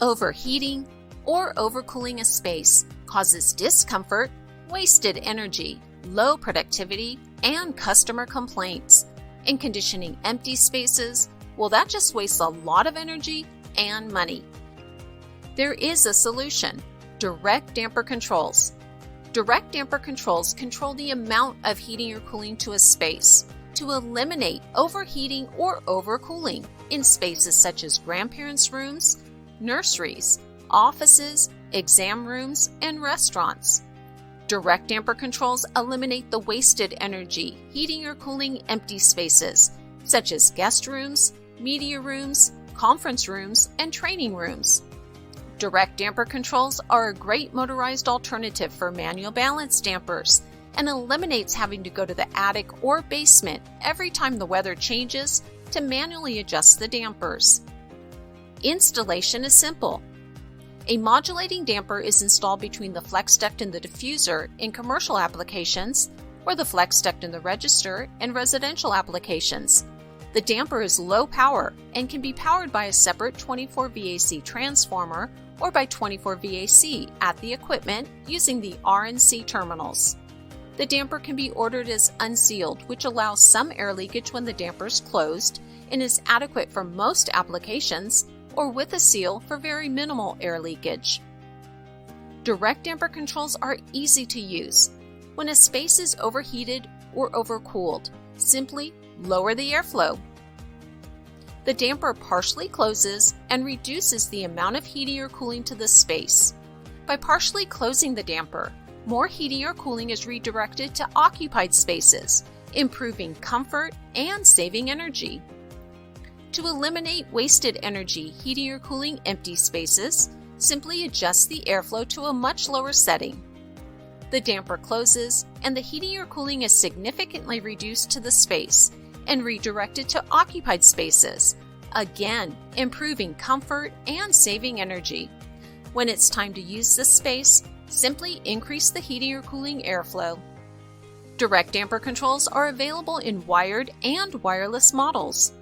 Overheating or overcooling a space causes discomfort, wasted energy, low productivity, and customer complaints. And conditioning empty spaces, well, that just wastes a lot of energy and money. There is a solution: direct damper controls. Direct damper controls control the amount of heating or cooling to a space to eliminate overheating or overcooling in spaces such as grandparents' rooms, nurseries, offices, exam rooms, and restaurants. Direct damper controls eliminate the wasted energy heating or cooling empty spaces such as guest rooms, media rooms, conference rooms, and training rooms. Direct damper controls are a great motorized alternative for manual balance dampers and eliminates having to go to the attic or basement every time the weather changes to manually adjust the dampers. Installation is simple. A modulating damper is installed between the flex duct and the diffuser in commercial applications, or the flex duct and the register in residential applications. The damper is low power and can be powered by a separate 24 VAC transformer or by 24 VAC at the equipment using the R&C terminals. The damper can be ordered as unsealed, which allows some air leakage when the damper is closed and is adequate for most applications, or with a seal for very minimal air leakage. Direct damper controls are easy to use. When a space is overheated or overcooled, simply lower the airflow. The damper partially closes and reduces the amount of heating or cooling to the space. By partially closing the damper, more heating or cooling is redirected to occupied spaces, improving comfort and saving energy. To eliminate wasted energy heating or cooling empty spaces, simply adjust the airflow to a much lower setting. The damper closes and the heating or cooling is significantly reduced to the space and redirected to occupied spaces, again improving comfort and saving energy. When it's time to use the space, simply increase the heating or cooling airflow. Direct damper controls are available in wired and wireless models.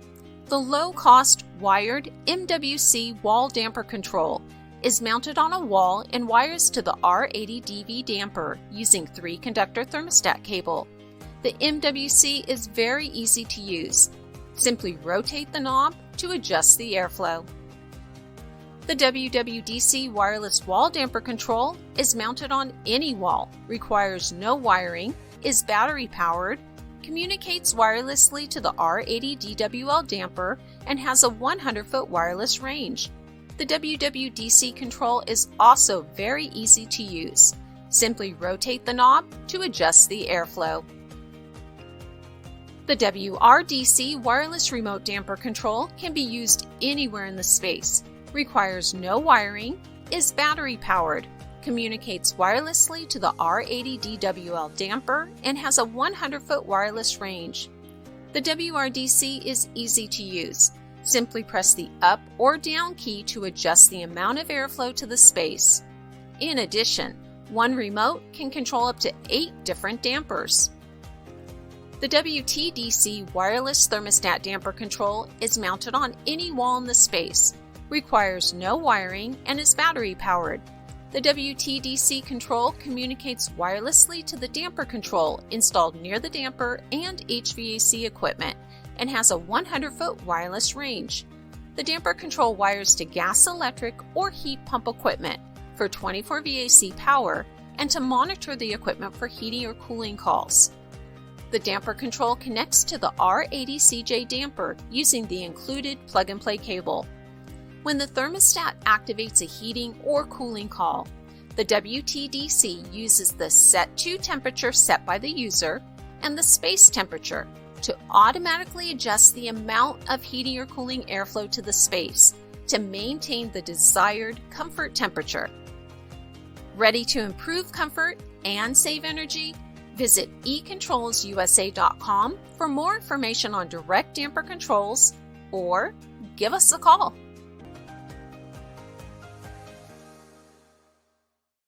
The low-cost wired MWC wall damper control is mounted on a wall and wires to the R80DV damper using 3-conductor thermostat cable. The MWC is very easy to use. Simply rotate the knob to adjust the airflow. The WWDC wireless wall damper control is mounted on any wall, requires no wiring, is battery powered, communicates wirelessly to the R80DWL damper, and has a 100-foot wireless range. The WWDC control is also very easy to use. Simply rotate the knob to adjust the airflow. The WRDC wireless remote damper control can be used anywhere in the space, requires no wiring, is battery powered, communicates wirelessly to the R80DWL damper, and has a 100-foot wireless range. The WRDC is easy to use. Simply press the up or down key to adjust the amount of airflow to the space. In addition, one remote can control up to 8 different dampers. The WTDC wireless thermostat damper control is mounted on any wall in the space, requires no wiring, and is battery powered. The WTDC control communicates wirelessly to the damper control installed near the damper and HVAC equipment and has a 100-foot wireless range. The damper control wires to gas, electric, or heat pump equipment for 24 VAC power and to monitor the equipment for heating or cooling calls. The damper control connects to the R80CJ damper using the included plug-and-play cable. When the thermostat activates a heating or cooling call, the WTDC uses the set to temperature set by the user and the space temperature to automatically adjust the amount of heating or cooling airflow to the space to maintain the desired comfort temperature. Ready to improve comfort and save energy? Visit econtrolsusa.com for more information on direct damper controls or give us a call.